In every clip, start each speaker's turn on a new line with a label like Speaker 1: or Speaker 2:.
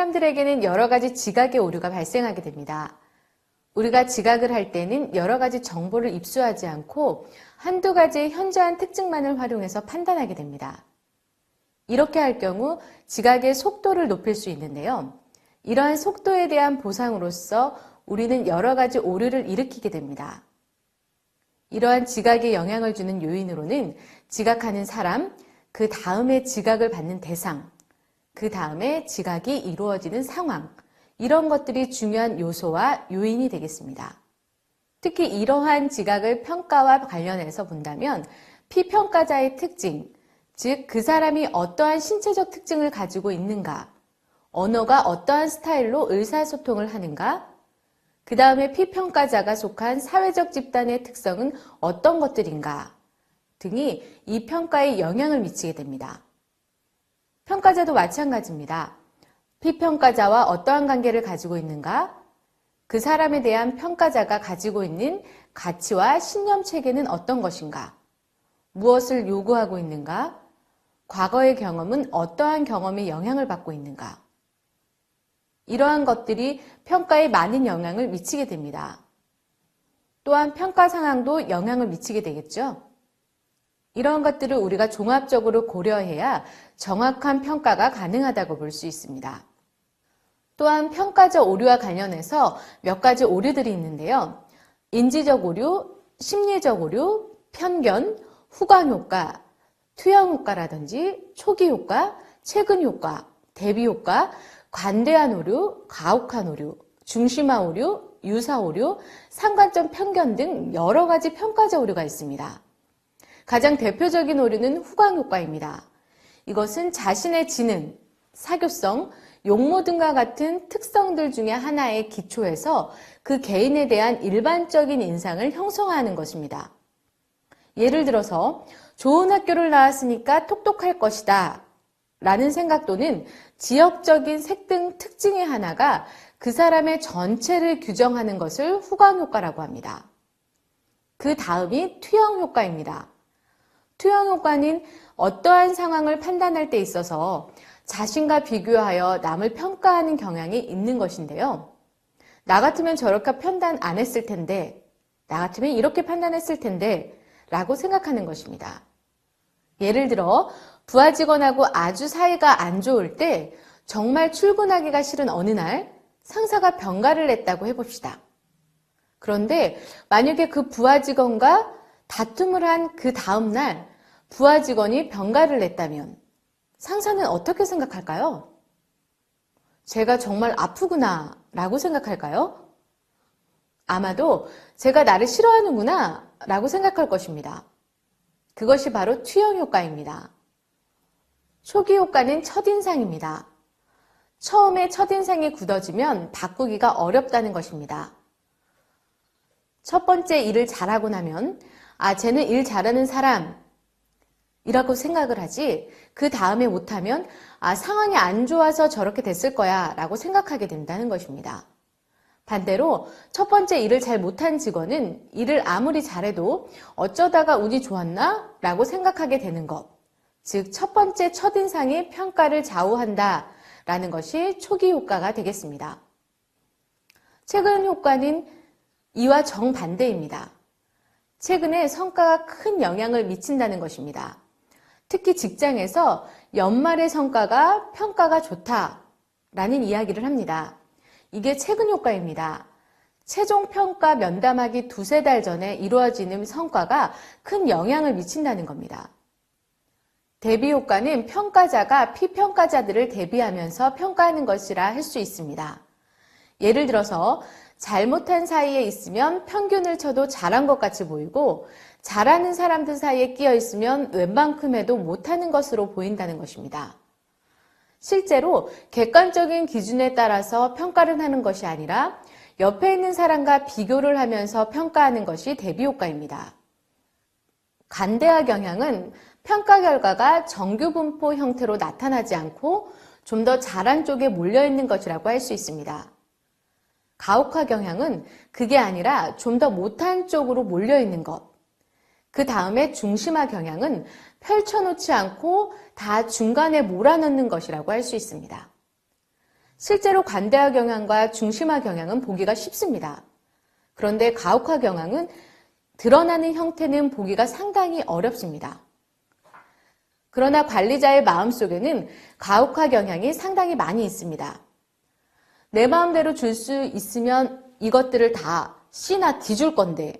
Speaker 1: 사람들에게는 여러 가지 지각의 오류가 발생하게 됩니다. 우리가 지각을 할 때는 여러 가지 정보를 입수하지 않고 한두 가지의 현저한 특징만을 활용해서 판단하게 됩니다. 이렇게 할 경우 지각의 속도를 높일 수 있는데요. 이러한 속도에 대한 보상으로서 우리는 여러 가지 오류를 일으키게 됩니다. 이러한 지각에 영향을 주는 요인으로는 지각하는 사람, 그 다음에 지각을 받는 대상, 그 다음에 지각이 이루어지는 상황, 이런 것들이 중요한 요소와 요인이 되겠습니다. 특히 이러한 지각을 평가와 관련해서 본다면 피평가자의 특징, 즉 그 사람이 어떠한 신체적 특징을 가지고 있는가, 언어가 어떠한 스타일로 의사소통을 하는가, 그 다음에 피평가자가 속한 사회적 집단의 특성은 어떤 것들인가 등이 이 평가에 영향을 미치게 됩니다. 평가자도 마찬가지입니다. 피평가자와 어떠한 관계를 가지고 있는가, 그 사람에 대한 평가자가 가지고 있는 가치와 신념 체계는 어떤 것인가, 무엇을 요구하고 있는가, 과거의 경험은 어떠한 경험에 영향을 받고 있는가, 이러한 것들이 평가에 많은 영향을 미치게 됩니다. 또한 평가 상황도 영향을 미치게 되겠죠. 이러한 것들을 우리가 종합적으로 고려해야 정확한 평가가 가능하다고 볼 수 있습니다. 또한 평가적 오류와 관련해서 몇 가지 오류들이 있는데요. 인지적 오류, 심리적 오류, 편견, 후광 효과, 투영 효과라든지 초기 효과, 최근 효과, 대비 효과, 관대한 오류, 가혹한 오류, 중심화 오류, 유사 오류, 상관점 편견 등 여러 가지 평가적 오류가 있습니다. 가장 대표적인 오류는 후광 효과입니다. 이것은 자신의 지능, 사교성, 용모 등과 같은 특성들 중에 하나의 기초에서 그 개인에 대한 일반적인 인상을 형성하는 것입니다. 예를 들어서 좋은 학교를 나왔으니까 똑똑할 것이다 라는 생각 또는 지역적인 색등 특징의 하나가 그 사람의 전체를 규정하는 것을 후광 효과라고 합니다. 그 다음이 투영 효과입니다. 투영 효과는 어떠한 상황을 판단할 때 있어서 자신과 비교하여 남을 평가하는 경향이 있는 것인데요. 나 같으면 저렇게 판단 안 했을 텐데, 나 같으면 이렇게 판단했을 텐데 라고 생각하는 것입니다. 예를 들어 부하 직원하고 아주 사이가 안 좋을 때 정말 출근하기가 싫은 어느 날 상사가 병가를 냈다고 해봅시다. 그런데 만약에 그 부하 직원과 다툼을 한 그 다음 날 부하 직원이 병가를 냈다면 상사는 어떻게 생각할까요? 제가 정말 아프구나 라고 생각할까요? 아마도 제가 나를 싫어하는구나 라고 생각할 것입니다. 그것이 바로 투영 효과입니다. 초기 효과는 첫인상입니다. 처음에 첫인상이 굳어지면 바꾸기가 어렵다는 것입니다. 첫 번째 일을 잘하고 나면 쟤는 일 잘하는 사람 이라고 생각을 하지 그 다음에 못하면 상황이 안 좋아서 저렇게 됐을 거야 라고 생각하게 된다는 것입니다. 반대로 첫 번째 일을 잘 못한 직원은 일을 아무리 잘해도 어쩌다가 운이 좋았나? 라고 생각하게 되는 것. 즉 첫 번째 첫인상이 평가를 좌우한다 라는 것이 초기 효과가 되겠습니다. 최근 효과는 이와 정반대입니다. 최근에 성과가 큰 영향을 미친다는 것입니다. 특히 직장에서 연말의 성과가 평가가 좋다라는 이야기를 합니다. 이게 최근 효과입니다. 최종 평가 면담하기 두세 달 전에 이루어지는 성과가 큰 영향을 미친다는 겁니다. 대비 효과는 평가자가 피평가자들을 대비하면서 평가하는 것이라 할 수 있습니다. 예를 들어서 잘못한 사이에 있으면 평균을 쳐도 잘한 것 같이 보이고 잘하는 사람들 사이에 끼어 있으면 웬만큼 해도 못하는 것으로 보인다는 것입니다. 실제로 객관적인 기준에 따라서 평가를 하는 것이 아니라 옆에 있는 사람과 비교를 하면서 평가하는 것이 대비 효과입니다. 관대화 경향은 평가 결과가 정규 분포 형태로 나타나지 않고 좀 더 잘한 쪽에 몰려있는 것이라고 할 수 있습니다. 가혹화 경향은 그게 아니라 좀 더 못한 쪽으로 몰려있는 것. 그 다음에 중심화 경향은 펼쳐놓지 않고 다 중간에 몰아넣는 것이라고 할 수 있습니다. 실제로 관대화 경향과 중심화 경향은 보기가 쉽습니다. 그런데 가혹화 경향은 드러나는 형태는 보기가 상당히 어렵습니다. 그러나 관리자의 마음속에는 가혹화 경향이 상당히 많이 있습니다. 내 마음대로 줄 수 있으면 이것들을 다 C나 D 줄 건데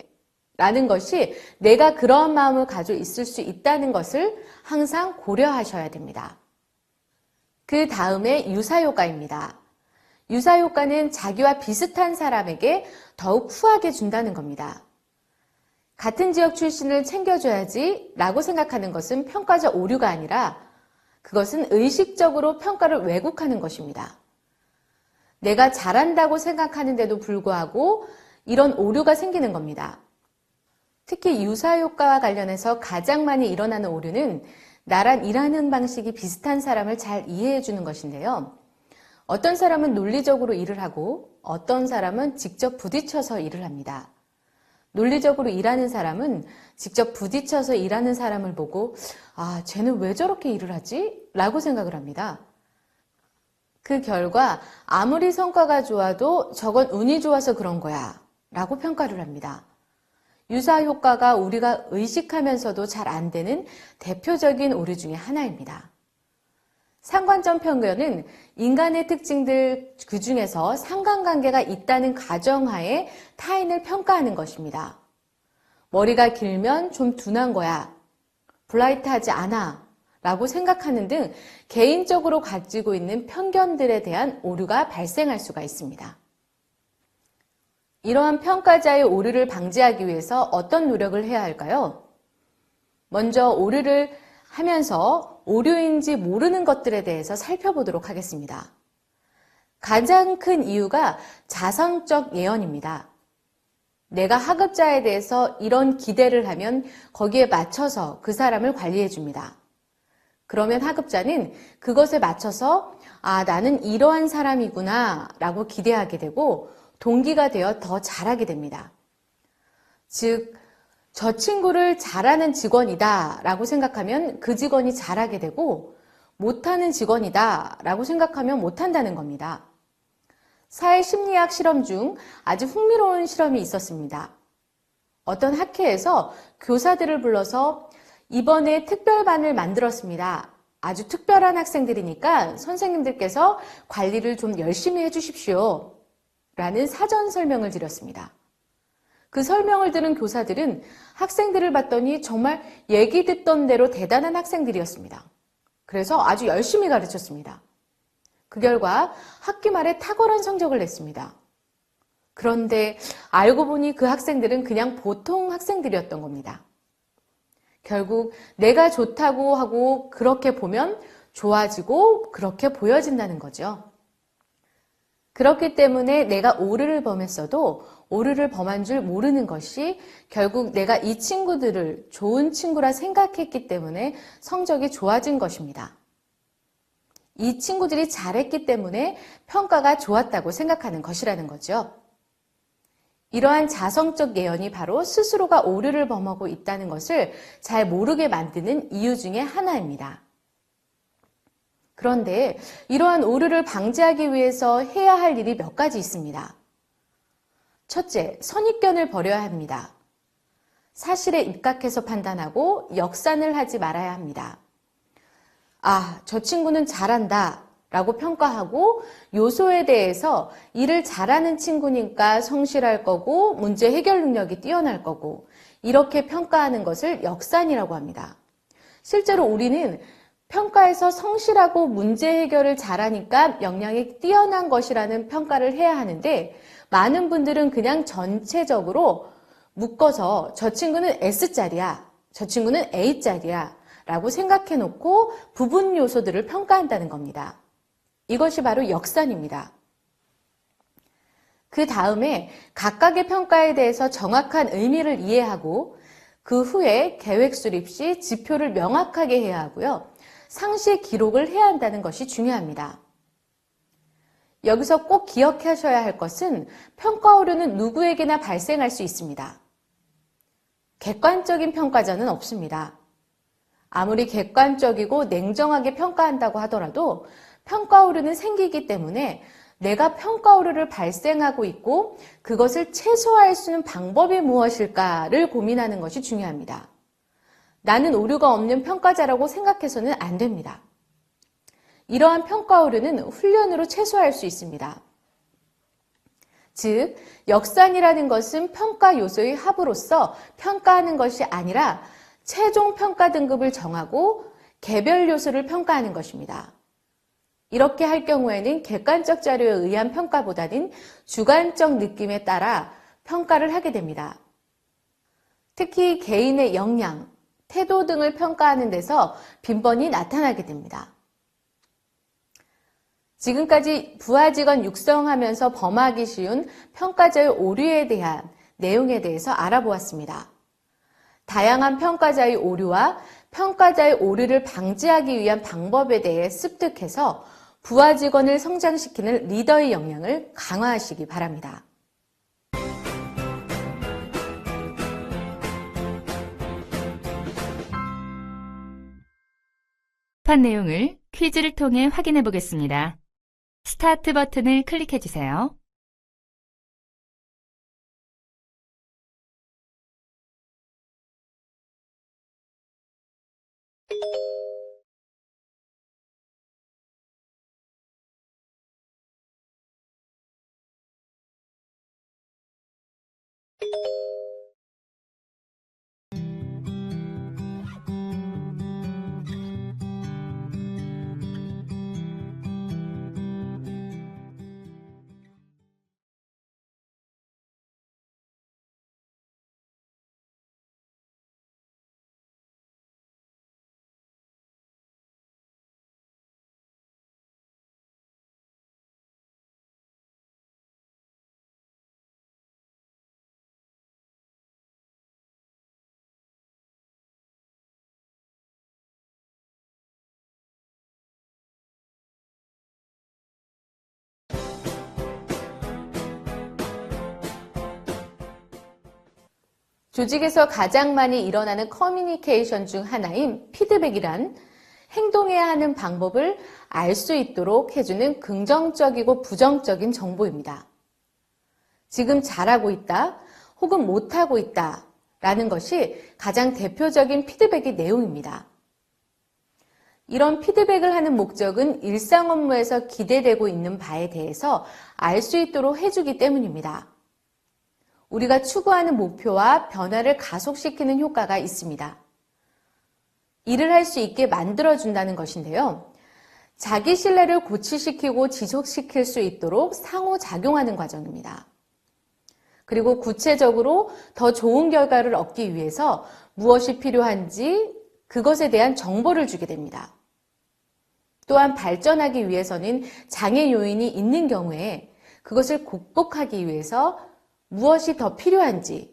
Speaker 1: 라는 것이 내가 그러한 마음을 가지고 있을 수 있다는 것을 항상 고려하셔야 됩니다. 그 다음에 유사효과입니다. 유사효과는 자기와 비슷한 사람에게 더욱 후하게 준다는 겁니다. 같은 지역 출신을 챙겨줘야지 라고 생각하는 것은 평가적 오류가 아니라 그것은 의식적으로 평가를 왜곡하는 것입니다. 내가 잘한다고 생각하는데도 불구하고 이런 오류가 생기는 겁니다. 특히 유사효과와 관련해서 가장 많이 일어나는 오류는 나랑 일하는 방식이 비슷한 사람을 잘 이해해 주는 것인데요. 어떤 사람은 논리적으로 일을 하고 어떤 사람은 직접 부딪혀서 일을 합니다. 논리적으로 일하는 사람은 직접 부딪혀서 일하는 사람을 보고 쟤는 왜 저렇게 일을 하지? 라고 생각을 합니다. 그 결과 아무리 성과가 좋아도 저건 운이 좋아서 그런 거야 라고 평가를 합니다. 유사효과가 우리가 의식하면서도 잘 안 되는 대표적인 오류 중에 하나입니다. 상관점 편견은 인간의 특징들 그 중에서 상관관계가 있다는 가정하에 타인을 평가하는 것입니다. 머리가 길면 좀 둔한 거야. 블라이트하지 않아. 라고 생각하는 등 개인적으로 가지고 있는 편견들에 대한 오류가 발생할 수가 있습니다. 이러한 평가자의 오류를 방지하기 위해서 어떤 노력을 해야 할까요? 먼저 오류를 하면서 오류인지 모르는 것들에 대해서 살펴보도록 하겠습니다. 가장 큰 이유가 자성적 예언입니다. 내가 하급자에 대해서 이런 기대를 하면 거기에 맞춰서 그 사람을 관리해 줍니다. 그러면 하급자는 그것에 맞춰서 나는 이러한 사람이구나 라고 기대하게 되고 동기가 되어 더 잘하게 됩니다. 즉, 저 친구를 잘하는 직원이다 라고 생각하면 그 직원이 잘하게 되고 못하는 직원이다 라고 생각하면 못한다는 겁니다. 사회심리학 실험 중 아주 흥미로운 실험이 있었습니다. 어떤 학회에서 교사들을 불러서 이번에 특별반을 만들었습니다. 아주 특별한 학생들이니까 선생님들께서 관리를 좀 열심히 해주십시오. 라는 사전 설명을 드렸습니다. 그 설명을 들은 교사들은 학생들을 봤더니 정말 얘기 듣던 대로 대단한 학생들이었습니다. 그래서 아주 열심히 가르쳤습니다. 그 결과 학기 말에 탁월한 성적을 냈습니다. 그런데 알고 보니 그 학생들은 그냥 보통 학생들이었던 겁니다. 결국 내가 좋다고 하고 그렇게 보면 좋아지고 그렇게 보여진다는 거죠. 그렇기 때문에 내가 오류를 범했어도 오류를 범한 줄 모르는 것이 결국 내가 이 친구들을 좋은 친구라 생각했기 때문에 성적이 좋아진 것입니다. 이 친구들이 잘했기 때문에 평가가 좋았다고 생각하는 것이라는 거죠. 이러한 자성적 예언이 바로 스스로가 오류를 범하고 있다는 것을 잘 모르게 만드는 이유 중에 하나입니다. 그런데 이러한 오류를 방지하기 위해서 해야 할 일이 몇 가지 있습니다. 첫째, 선입견을 버려야 합니다. 사실에 입각해서 판단하고 역산을 하지 말아야 합니다. 저 친구는 잘한다 라고 평가하고 요소에 대해서 일을 잘하는 친구니까 성실할 거고 문제 해결 능력이 뛰어날 거고 이렇게 평가하는 것을 역산이라고 합니다. 실제로 우리는 평가에서 성실하고 문제 해결을 잘하니까 역량이 뛰어난 것이라는 평가를 해야 하는데 많은 분들은 그냥 전체적으로 묶어서 저 친구는 S짜리야, 저 친구는 A짜리야 라고 생각해 놓고 부분 요소들을 평가한다는 겁니다. 이것이 바로 역산입니다. 그 다음에 각각의 평가에 대해서 정확한 의미를 이해하고 그 후에 계획 수립 시 지표를 명확하게 해야 하고요. 상시 기록을 해야 한다는 것이 중요합니다. 여기서 꼭 기억하셔야 할 것은 평가 오류는 누구에게나 발생할 수 있습니다. 객관적인 평가자는 없습니다. 아무리 객관적이고 냉정하게 평가한다고 하더라도 평가 오류는 생기기 때문에 내가 평가 오류를 발생하고 있고 그것을 최소화할 수 있는 방법이 무엇일까를 고민하는 것이 중요합니다. 나는 오류가 없는 평가자라고 생각해서는 안 됩니다. 이러한 평가 오류는 훈련으로 최소화할 수 있습니다. 즉, 역산이라는 것은 평가 요소의 합으로서 평가하는 것이 아니라 최종 평가 등급을 정하고 개별 요소를 평가하는 것입니다. 이렇게 할 경우에는 객관적 자료에 의한 평가보다는 주관적 느낌에 따라 평가를 하게 됩니다. 특히 개인의 역량, 태도 등을 평가하는 데서 빈번히 나타나게 됩니다. 지금까지 부하 직원 육성하면서 범하기 쉬운 평가자의 오류에 대한 내용에 대해서 알아보았습니다. 다양한 평가자의 오류와 평가자의 오류를 방지하기 위한 방법에 대해 습득해서 부하 직원을 성장시키는 리더의 역량을 강화하시기 바랍니다.
Speaker 2: 판 내용을 퀴즈를 통해 확인해 보겠습니다. 스타트 버튼을 클릭해 주세요.
Speaker 1: 조직에서 가장 많이 일어나는 커뮤니케이션 중 하나인 피드백이란 행동해야 하는 방법을 알 수 있도록 해주는 긍정적이고 부정적인 정보입니다. 지금 잘하고 있다 혹은 못하고 있다 라는 것이 가장 대표적인 피드백의 내용입니다. 이런 피드백을 하는 목적은 일상 업무에서 기대되고 있는 바에 대해서 알 수 있도록 해주기 때문입니다. 우리가 추구하는 목표와 변화를 가속시키는 효과가 있습니다. 일을 할 수 있게 만들어준다는 것인데요. 자기 신뢰를 고취시키고 지속시킬 수 있도록 상호작용하는 과정입니다. 그리고 구체적으로 더 좋은 결과를 얻기 위해서 무엇이 필요한지 그것에 대한 정보를 주게 됩니다. 또한 발전하기 위해서는 장애 요인이 있는 경우에 그것을 극복하기 위해서 무엇이 더 필요한지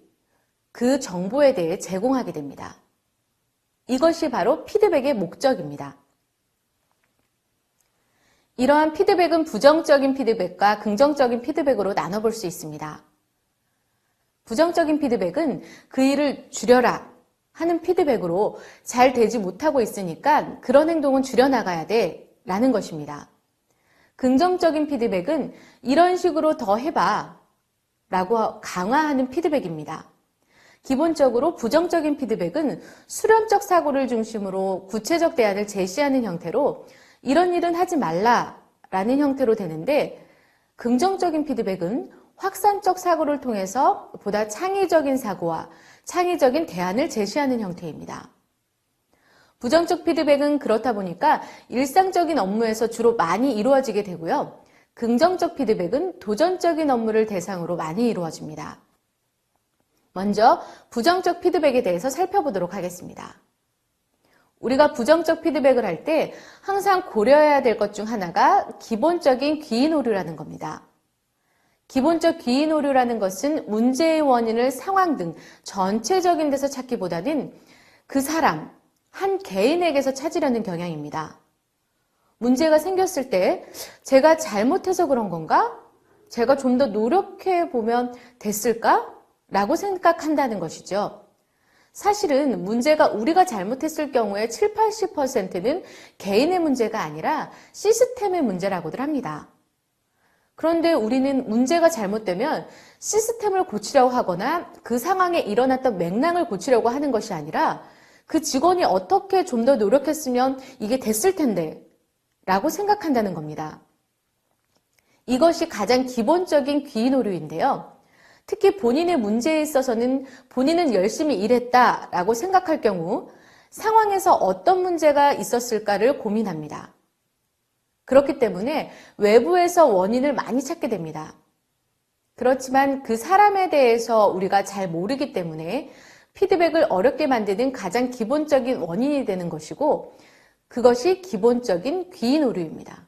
Speaker 1: 그 정보에 대해 제공하게 됩니다. 이것이 바로 피드백의 목적입니다. 이러한 피드백은 부정적인 피드백과 긍정적인 피드백으로 나눠볼 수 있습니다. 부정적인 피드백은 그 일을 줄여라 하는 피드백으로 잘 되지 못하고 있으니까 그런 행동은 줄여나가야 돼 라는 것입니다. 긍정적인 피드백은 이런 식으로 더 해봐 라고 강화하는 피드백입니다. 기본적으로 부정적인 피드백은 수렴적 사고를 중심으로 구체적 대안을 제시하는 형태로 이런 일은 하지 말라라는 형태로 되는데, 긍정적인 피드백은 확산적 사고를 통해서 보다 창의적인 사고와 창의적인 대안을 제시하는 형태입니다. 부정적 피드백은 그렇다 보니까 일상적인 업무에서 주로 많이 이루어지게 되고요. 긍정적 피드백은 도전적인 업무를 대상으로 많이 이루어집니다. 먼저 부정적 피드백에 대해서 살펴보도록 하겠습니다. 우리가 부정적 피드백을 할 때 항상 고려해야 될 것 중 하나가 기본적인 기인 오류라는 겁니다. 기본적 기인 오류라는 것은 문제의 원인을 상황 등 전체적인 데서 찾기보다는 그 사람, 한 개인에게서 찾으려는 경향입니다. 문제가 생겼을 때 제가 잘못해서 그런 건가? 제가 좀 더 노력해 보면 됐을까? 라고 생각한다는 것이죠. 사실은 문제가 우리가 잘못했을 경우에 7, 80%는 개인의 문제가 아니라 시스템의 문제라고들 합니다. 그런데 우리는 문제가 잘못되면 시스템을 고치려고 하거나 그 상황에 일어났던 맥락을 고치려고 하는 것이 아니라 그 직원이 어떻게 좀 더 노력했으면 이게 됐을 텐데 라고 생각한다는 겁니다. 이것이 가장 기본적인 귀인 오류인데요. 특히 본인의 문제에 있어서는 본인은 열심히 일했다라고 생각할 경우 상황에서 어떤 문제가 있었을까를 고민합니다. 그렇기 때문에 외부에서 원인을 많이 찾게 됩니다. 그렇지만 그 사람에 대해서 우리가 잘 모르기 때문에 피드백을 어렵게 만드는 가장 기본적인 원인이 되는 것이고 그것이 기본적인 귀인 오류입니다.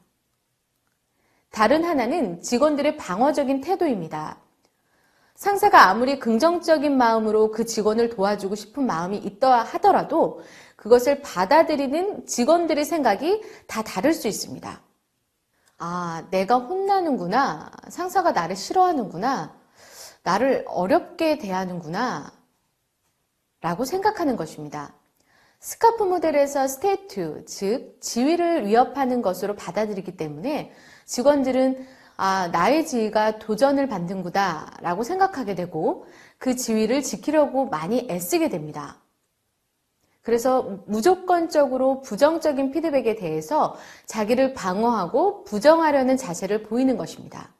Speaker 1: 다른 하나는 직원들의 방어적인 태도입니다. 상사가 아무리 긍정적인 마음으로 그 직원을 도와주고 싶은 마음이 있다 하더라도 그것을 받아들이는 직원들의 생각이 다 다를 수 있습니다. 아, 내가 혼나는구나. 상사가 나를 싫어하는구나. 나를 어렵게 대하는구나. 라고 생각하는 것입니다. 스카프 모델에서 스테이트, 즉 지위를 위협하는 것으로 받아들이기 때문에 직원들은 나의 지위가 도전을 받는구나 라고 생각하게 되고 그 지위를 지키려고 많이 애쓰게 됩니다. 그래서 무조건적으로 부정적인 피드백에 대해서 자기를 방어하고 부정하려는 자세를 보이는 것입니다.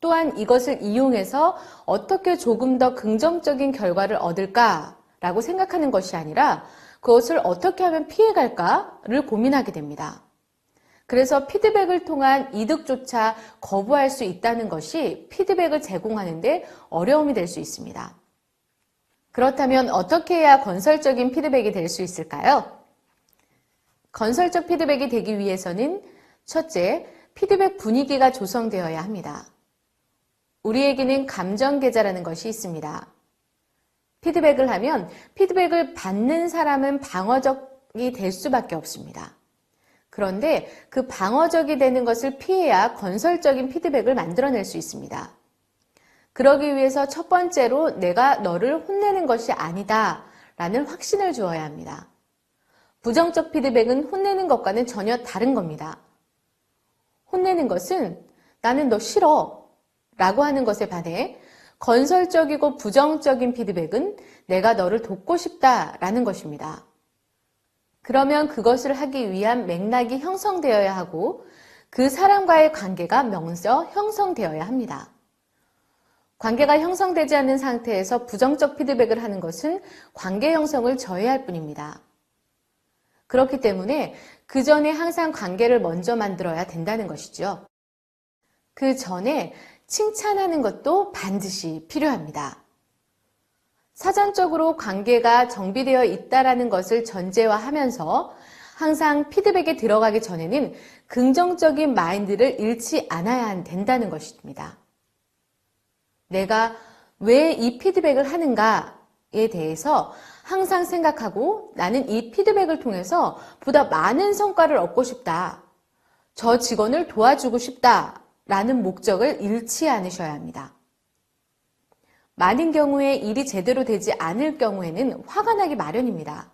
Speaker 1: 또한 이것을 이용해서 어떻게 조금 더 긍정적인 결과를 얻을까라고 생각하는 것이 아니라 그것을 어떻게 하면 피해갈까를 고민하게 됩니다. 그래서 피드백을 통한 이득조차 거부할 수 있다는 것이 피드백을 제공하는 데 어려움이 될 수 있습니다. 그렇다면 어떻게 해야 건설적인 피드백이 될 수 있을까요? 건설적 피드백이 되기 위해서는 첫째, 피드백 분위기가 조성되어야 합니다. 우리에게는 감정 계좌라는 것이 있습니다. 피드백을 하면 피드백을 받는 사람은 방어적이 될 수밖에 없습니다. 그런데 그 방어적이 되는 것을 피해야 건설적인 피드백을 만들어낼 수 있습니다. 그러기 위해서 첫 번째로 내가 너를 혼내는 것이 아니다 라는 확신을 주어야 합니다. 부정적 피드백은 혼내는 것과는 전혀 다른 겁니다. 혼내는 것은 나는 너 싫어 라고 하는 것에 반해 건설적이고 부정적인 피드백은 내가 너를 돕고 싶다 라는 것입니다. 그러면 그것을 하기 위한 맥락이 형성되어야 하고 그 사람과의 관계가 먼저 형성되어야 합니다. 관계가 형성되지 않는 상태에서 부정적 피드백을 하는 것은 관계 형성을 저해할 뿐입니다. 그렇기 때문에 그 전에 항상 관계를 먼저 만들어야 된다는 것이죠. 그 전에 칭찬하는 것도 반드시 필요합니다. 사전적으로 관계가 정비되어 있다는 것을 전제화하면서 항상 피드백에 들어가기 전에는 긍정적인 마인드를 잃지 않아야 된다는 것입니다. 내가 왜 이 피드백을 하는가에 대해서 항상 생각하고 나는 이 피드백을 통해서 보다 많은 성과를 얻고 싶다. 저 직원을 도와주고 싶다. 라는 목적을 잃지 않으셔야 합니다. 많은 경우에 일이 제대로 되지 않을 경우에는 화가 나기 마련입니다.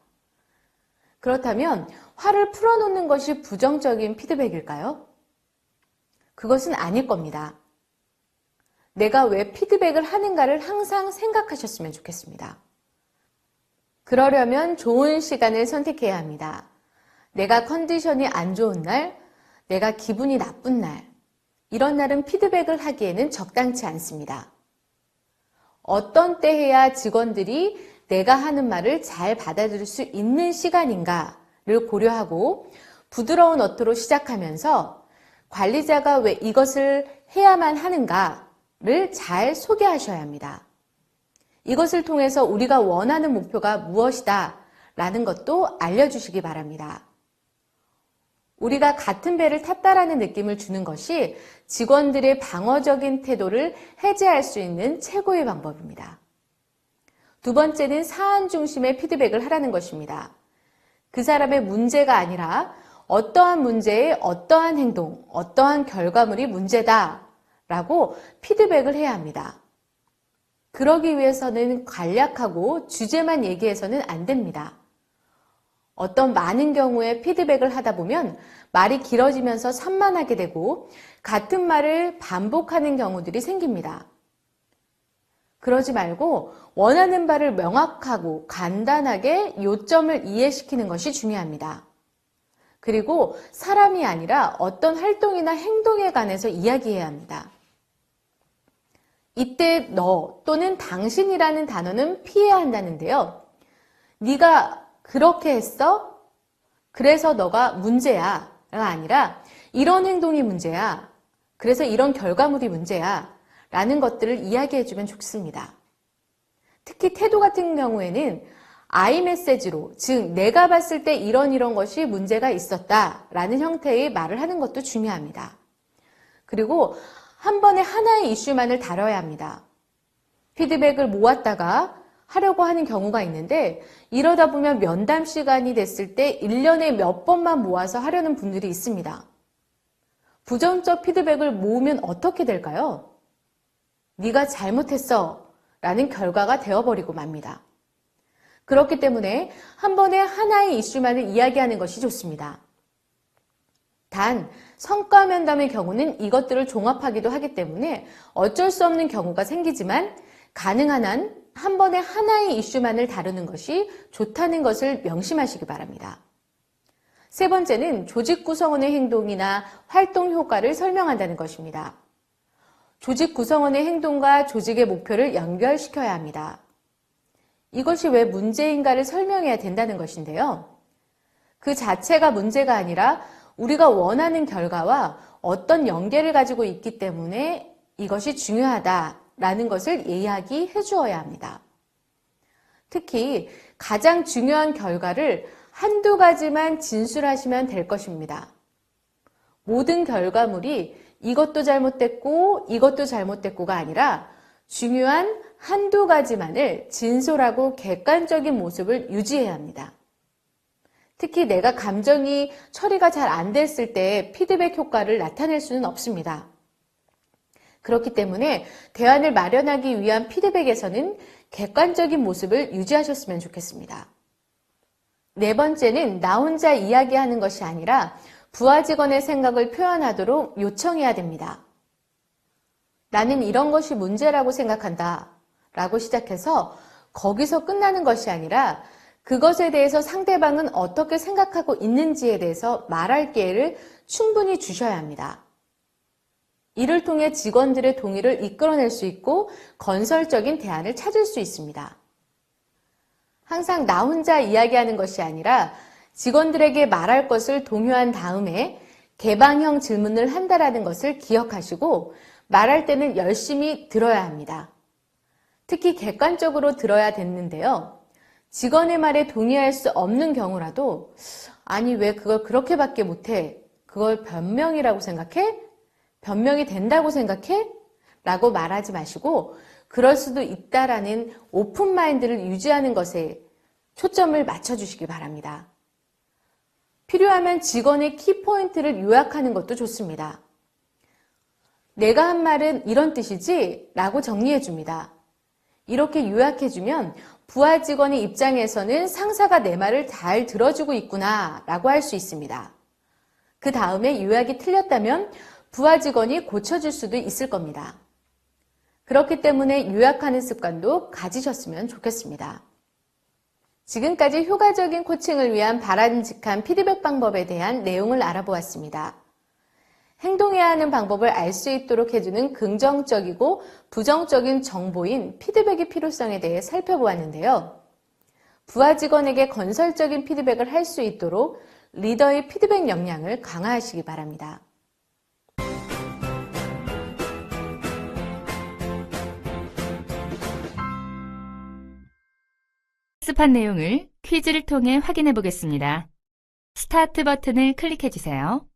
Speaker 1: 그렇다면 화를 풀어놓는 것이 부정적인 피드백일까요? 그것은 아닐 겁니다. 내가 왜 피드백을 하는가를 항상 생각하셨으면 좋겠습니다. 그러려면 좋은 시간을 선택해야 합니다. 내가 컨디션이 안 좋은 날, 내가 기분이 나쁜 날, 이런 날은 피드백을 하기에는 적당치 않습니다. 어떤 때 해야 직원들이 내가 하는 말을 잘 받아들일 수 있는 시간인가를 고려하고 부드러운 어투로 시작하면서 관리자가 왜 이것을 해야만 하는가를 잘 소개하셔야 합니다. 이것을 통해서 우리가 원하는 목표가 무엇이다 라는 것도 알려주시기 바랍니다. 우리가 같은 배를 탔다라는 느낌을 주는 것이 직원들의 방어적인 태도를 해제할 수 있는 최고의 방법입니다. 두 번째는 사안 중심의 피드백을 하라는 것입니다. 그 사람의 문제가 아니라 어떠한 문제에 어떠한 행동, 어떠한 결과물이 문제다라고 피드백을 해야 합니다. 그러기 위해서는 간략하고 주제만 얘기해서는 안 됩니다. 어떤 많은 경우에 피드백을 하다 보면 말이 길어지면서 산만하게 되고 같은 말을 반복하는 경우들이 생깁니다. 그러지 말고 원하는 바를 명확하고 간단하게 요점을 이해시키는 것이 중요합니다. 그리고 사람이 아니라 어떤 활동이나 행동에 관해서 이야기해야 합니다. 이때 너 또는 당신이라는 단어는 피해야 한다는데요. 네가 그렇게 했어? 그래서 너가 문제야. 가 아니라 이런 행동이 문제야. 그래서 이런 결과물이 문제야. 라는 것들을 이야기해주면 좋습니다. 특히 태도 같은 경우에는 I 메시지로, 즉 내가 봤을 때 이런 것이 문제가 있었다 라는 형태의 말을 하는 것도 중요합니다. 그리고 한 번에 하나의 이슈만을 다뤄야 합니다. 피드백을 모았다가 하려고 하는 경우가 있는데 이러다 보면 면담 시간이 됐을 때 1년에 몇 번만 모아서 하려는 분들이 있습니다. 부정적 피드백을 모으면 어떻게 될까요? 네가 잘못했어 라는 결과가 되어버리고 맙니다. 그렇기 때문에 한 번에 하나의 이슈만을 이야기하는 것이 좋습니다. 단 성과 면담의 경우는 이것들을 종합하기도 하기 때문에 어쩔 수 없는 경우가 생기지만 가능한 한 한 번에 하나의 이슈만을 다루는 것이 좋다는 것을 명심하시기 바랍니다. 세 번째는 조직 구성원의 행동이나 활동 효과를 설명한다는 것입니다. 조직 구성원의 행동과 조직의 목표를 연결시켜야 합니다. 이것이 왜 문제인가를 설명해야 된다는 것인데요. 그 자체가 문제가 아니라 우리가 원하는 결과와 어떤 연계를 가지고 있기 때문에 이것이 중요하다라는 것을 이야기해 주어야 합니다. 특히 가장 중요한 결과를 한두 가지만 진술하시면 될 것입니다. 모든 결과물이 이것도 잘못됐고 이것도 잘못됐고가 아니라 중요한 한두 가지만을 진솔하고 객관적인 모습을 유지해야 합니다. 특히 내가 감정이 처리가 잘 안 됐을 때 피드백 효과를 나타낼 수는 없습니다. 그렇기 때문에 대안을 마련하기 위한 피드백에서는 객관적인 모습을 유지하셨으면 좋겠습니다. 네 번째는 나 혼자 이야기하는 것이 아니라 부하 직원의 생각을 표현하도록 요청해야 됩니다. 나는 이런 것이 문제라고 생각한다 라고 시작해서 거기서 끝나는 것이 아니라 그것에 대해서 상대방은 어떻게 생각하고 있는지에 대해서 말할 기회를 충분히 주셔야 합니다. 이를 통해 직원들의 동의를 이끌어낼 수 있고 건설적인 대안을 찾을 수 있습니다. 항상 나 혼자 이야기하는 것이 아니라 직원들에게 말할 것을 동요한 다음에 개방형 질문을 한다라는 것을 기억하시고 말할 때는 열심히 들어야 합니다. 특히 객관적으로 들어야 됐는데요. 직원의 말에 동의할 수 없는 경우라도 아니 왜 그걸 그렇게밖에 못해? 그걸 변명이라고 생각해? 변명이 된다고 생각해? 라고 말하지 마시고 그럴 수도 있다라는 오픈 마인드를 유지하는 것에 초점을 맞춰주시기 바랍니다. 필요하면 직원의 키포인트를 요약하는 것도 좋습니다. 내가 한 말은 이런 뜻이지? 라고 정리해 줍니다. 이렇게 요약해주면 부하 직원의 입장에서는 상사가 내 말을 잘 들어주고 있구나 라고 할 수 있습니다. 그 다음에 요약이 틀렸다면 부하 직원이 고쳐줄 수도 있을 겁니다. 그렇기 때문에 요약하는 습관도 가지셨으면 좋겠습니다. 지금까지 효과적인 코칭을 위한 바람직한 피드백 방법에 대한 내용을 알아보았습니다. 행동해야 하는 방법을 알 수 있도록 해주는 긍정적이고 부정적인 정보인 피드백의 필요성에 대해 살펴보았는데요. 부하 직원에게 건설적인 피드백을 할 수 있도록 리더의 피드백 역량을 강화하시기 바랍니다.
Speaker 2: 학습한 내용을 퀴즈를 통해 확인해 보겠습니다. 스타트 버튼을 클릭해 주세요.